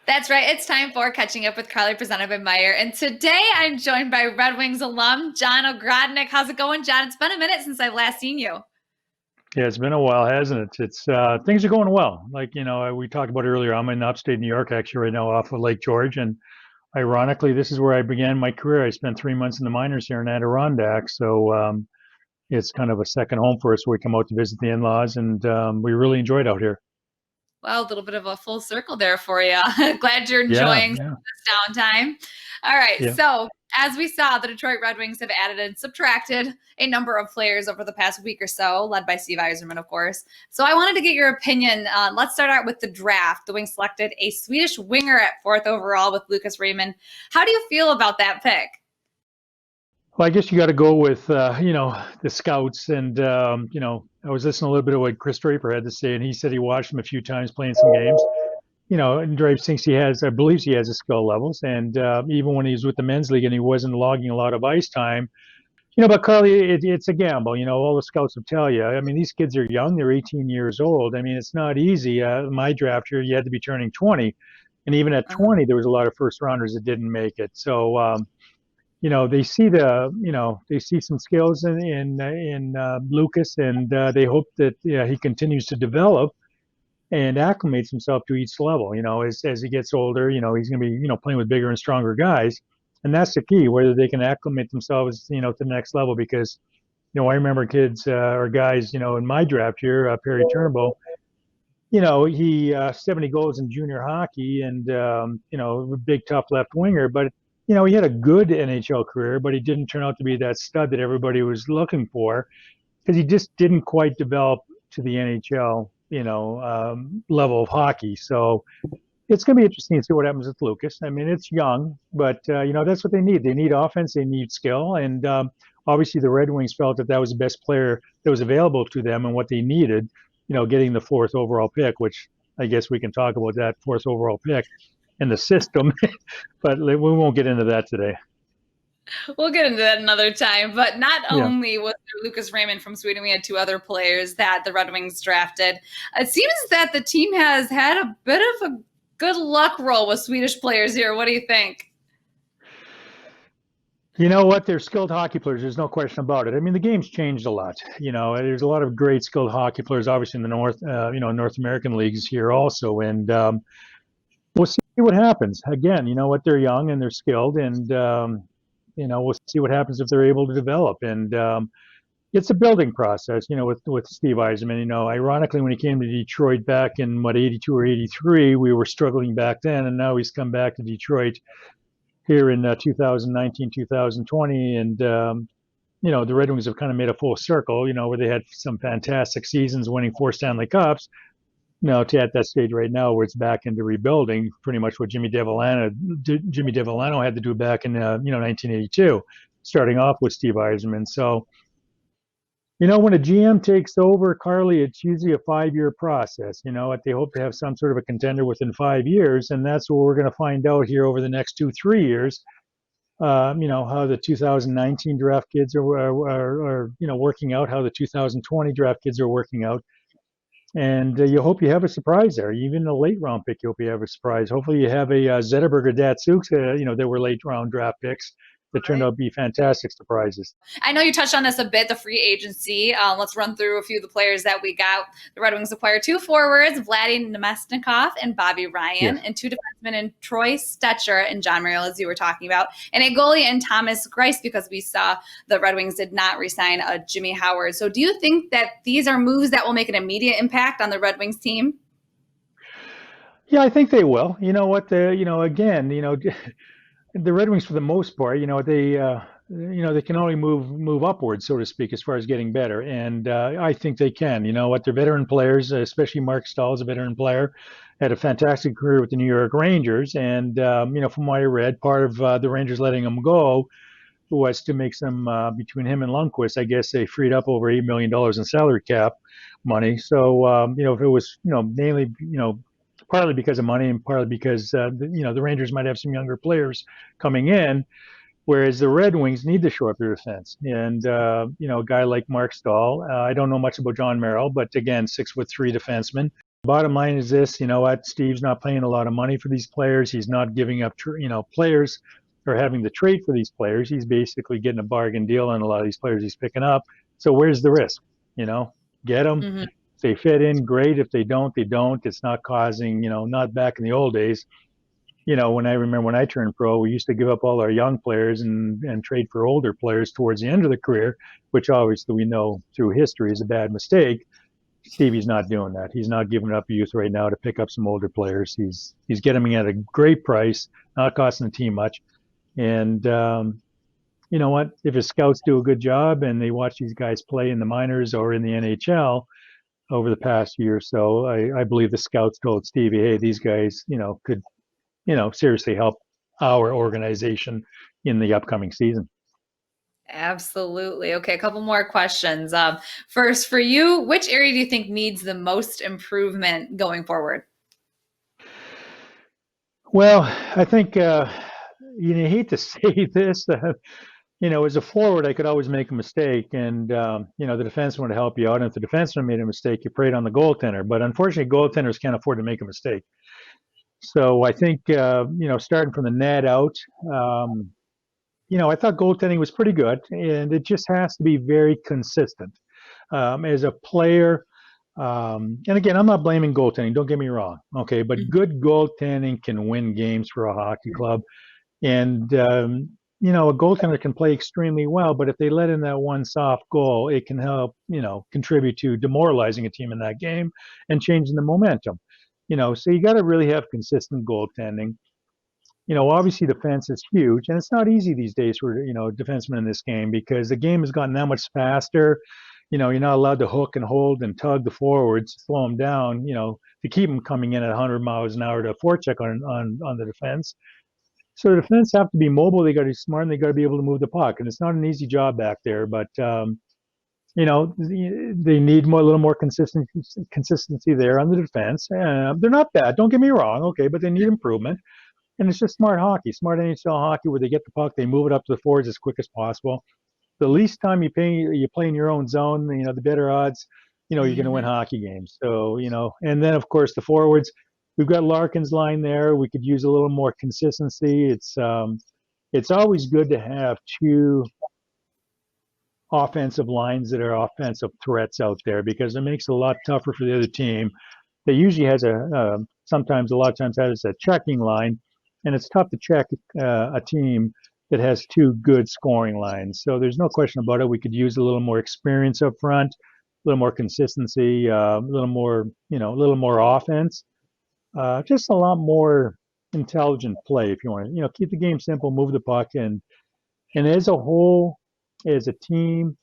That's right. It's time for Catching Up with Carley, presented by Meijer. And today I'm joined by Red Wings alum, John Ogrodnick. How's it going, John? It's been a minute since I've last seen you. Yeah, it's been a while, hasn't it? It's things are going well. Like, we talked about earlier, I'm in upstate New York actually right now off of Lake George, and ironically, this is where I began my career. I spent 3 months in the minors here in Adirondack, so it's kind of a second home for us. We come out to visit the in-laws, and we really enjoyed out here. Well, a little bit of a full circle there for you. Glad you're Yeah, enjoying yeah, this downtime. All right. yeah. So, as we saw, the Detroit Red Wings have added and subtracted a number of players over the past week or so, led by Steve Yzerman, of course. So, I wanted to get your opinion. Let's start out with the draft. The Wings selected a Swedish winger at fourth overall with Lucas Raymond. How do you feel about that pick? Well, I guess you got to go with the scouts, and I was listening a little bit of what Chris Draper had to say, and he said he watched him a few times playing some games. And Drape thinks I believes he has the skill levels. And even when he was with the men's league and he wasn't logging a lot of ice time, but Carly, it's a gamble. All the scouts will tell you. I mean, these kids are young; they're 18 years old. I mean, it's not easy. My draft year, you had to be turning 20, and even at 20, there was a lot of first rounders that didn't make it. So, they see some skills in Lucas, and they hope that he continues to develop and acclimates himself to each level. As he gets older, he's going to be, playing with bigger and stronger guys. And that's the key, whether they can acclimate themselves, to the next level. Because, I remember kids or guys, in my draft year, Perry Turnbull, he 70 goals in junior hockey and, big, tough left winger. But, he had a good NHL career, but he didn't turn out to be that stud that everybody was looking for because he just didn't quite develop to the NHL level of hockey. So it's going to be interesting to see what happens with Lucas. I mean, it's young, but that's what they need. They need offense, they need skill, and obviously the Red Wings felt that that was the best player that was available to them and what they needed. Getting the fourth overall pick, which I guess we can talk about that fourth overall pick and the system, but we won't get into that today. We'll get into that another time. But not Yeah. only was there Lucas Raymond from Sweden, we had two other players that the Red Wings drafted. It seems that the team has had a bit of a good luck roll with Swedish players here. What do you think? You know what? They're skilled hockey players. There's no question about it. I mean, the game's changed a lot. There's a lot of great skilled hockey players, obviously in the North American leagues here also, and we'll see what happens. Again, they're young and they're skilled, and we'll see what happens if they're able to develop. And it's a building process, with Steve Yzerman. Ironically, when he came to Detroit back in 82 or 83, we were struggling back then, and now he's come back to Detroit here in 2019, 2020, and the Red Wings have kind of made a full circle, where they had some fantastic seasons, winning 4 Stanley Cups. To at that stage right now where it's back into rebuilding, pretty much what Jimmy Devellano had to do back in 1982, starting off with Steve Yzerman. So when a GM takes over, Carly, it's usually a 5-year process. They hope to have some sort of a contender within 5 years, and that's what we're going to find out here over the next 2-3 years. How the 2019 draft kids are working out, how the 2020 draft kids are working out. And you hope you have a surprise there. Even a late round pick, you hope you have a surprise. Hopefully, you have a Zetterberg or Datsyuk, they were late round draft picks that turned out to be fantastic surprises. I know you touched on this a bit, the free agency. Let's run through a few of the players that we got. The Red Wings acquired 2 forwards, Vladimir Nemestnikov and Bobby Ryan, Yeah. and 2 defensemen in Troy Stetcher and John Merrill, as you were talking about, and a goalie in Thomas Greiss, because we saw the Red Wings did not re-sign Jimmy Howard. So do you think that these are moves that will make an immediate impact on the Red Wings team? Yeah, I think they will. You know what? Again, the Red Wings, for the most part, they can only move upwards, so to speak, as far as getting better. And I think they can. They're veteran players, especially Mark Stahl is a veteran player, had a fantastic career with the New York Rangers. And, from what I read, part of the Rangers letting him go was to make some, between him and Lundqvist, I guess they freed up over $8 million in salary cap money. So, if it was, mainly, partly because of money and partly because the Rangers might have some younger players coming in, whereas the Red Wings need to shore up their defense. And a guy like Mark Stahl, I don't know much about John Merrill, but again, 6'3" defenseman. bottom line is this, you know what? Steve's not paying a lot of money for these players. He's not giving up, players or having to trade for these players. He's basically getting a bargain deal on a lot of these players he's picking up. So where's the risk? You know, get them. Hmm. If they fit in, great. If they don't, they don't. It's not causing, not back in the old days. When I remember when I turned pro, we used to give up all our young players and trade for older players towards the end of the career, which obviously we know through history is a bad mistake. Stevie's not doing that. He's not giving up youth right now to pick up some older players. He's getting them at a great price, not costing the team much. And you know what? If his scouts do a good job and they watch these guys play in the minors or in the NHL over the past year or so, I believe the scouts told Stevie, hey, these guys, could, seriously help our organization in the upcoming season. Absolutely. Okay, a couple more questions. First, for you, which area do you think needs the most improvement going forward? Well, I think hate to say this. As a forward, I could always make a mistake, and the defenseman would help you out. And if the defenseman made a mistake, you preyed on the goaltender. But unfortunately, goaltenders can't afford to make a mistake. So I think starting from the net out, I thought goaltending was pretty good, and it just has to be very consistent. As a player, and again, I'm not blaming goaltending. Don't get me wrong, okay? But good goaltending can win games for a hockey club, and a goaltender can play extremely well, but if they let in that one soft goal, it can help, contribute to demoralizing a team in that game and changing the momentum. So you got to really have consistent goaltending. Obviously defense is huge, and it's not easy these days for, defensemen in this game because the game has gotten that much faster. You're not allowed to hook and hold and tug the forwards, slow them down, to keep them coming in at 100 miles an hour to forecheck on the defense. So the defense have to be mobile. They got to be smart, and they got to be able to move the puck. And it's not an easy job back there, but they need a little more consistency there on the defense. They're not bad. Don't get me wrong, okay, but they need improvement. And it's just smart hockey, smart NHL hockey, where they get the puck, they move it up to the forwards as quick as possible. The least time you play in your own zone, the better odds, you're going to win hockey games. So, and then of course the forwards, we've got Larkin's line there. We could use a little more consistency. It's always good to have two offensive lines that are offensive threats out there because it makes it a lot tougher for the other team. They usually has a lot of times has a checking line, and it's tough to check a team that has two good scoring lines. So there's no question about it. We could use a little more experience up front, a little more consistency, a little more offense, just a lot more intelligent play if you want to, keep the game simple, move the puck, and as a whole, as a team,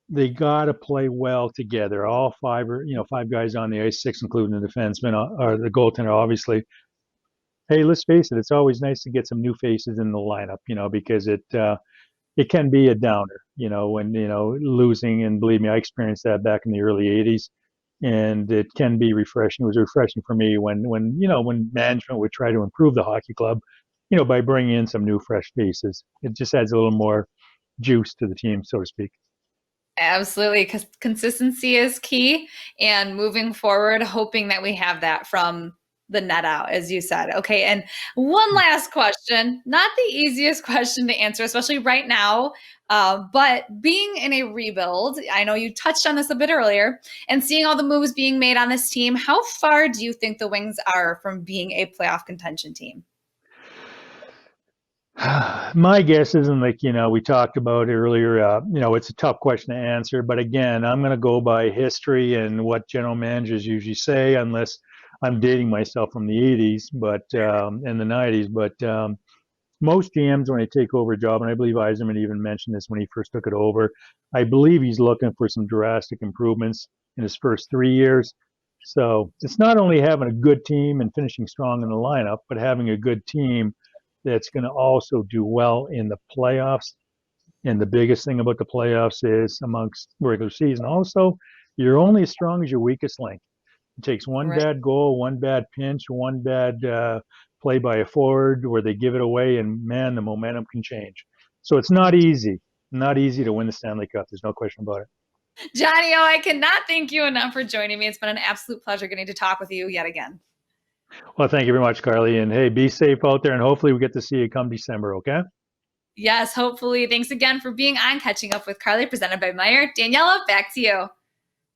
they got to play well together. All five guys on the ice, six including the defenseman or the goaltender, obviously. Hey, let's face it, it's always nice to get some new faces in the lineup, because it can be a downer, when, losing. And believe me, I experienced that back in the early 80s. And it can be refreshing. It was refreshing for me when management would try to improve the hockey club, by bringing in some new, fresh faces. It just adds a little more juice to the team, so to speak. Absolutely, because consistency is key, and moving forward, hoping that we have that from the net out, as you said. Okay, and one last question, not the easiest question to answer, especially right now, but being in a rebuild, I know you touched on this a bit earlier, and seeing all the moves being made on this team, how far do you think the Wings are from being a playoff contention team? My guess isn't like, we talked about earlier, it's a tough question to answer. But again, I'm going to go by history and what general managers usually say, unless I'm dating myself from the 80s, but and the 90s. But most GMs, when they take over a job, and I believe Yzerman even mentioned this when he first took it over, I believe he's looking for some drastic improvements in his first 3 years. So it's not only having a good team and finishing strong in the lineup, but having a good team that's going to also do well in the playoffs. And the biggest thing about the playoffs is amongst regular season. Also, you're only as strong as your weakest link. It takes one bad goal, one bad pinch, one bad play by a forward where they give it away, and man, the momentum can change. So it's not easy to win the Stanley Cup. There's no question about it. Johnny O, I cannot thank you enough for joining me. It's been an absolute pleasure getting to talk with you yet again. Well, thank you very much, Carley. And hey, be safe out there, and hopefully we get to see you come December, okay? Yes, hopefully. Thanks again for being on Catching Up with Carley, presented by Meijer. Daniela, back to you.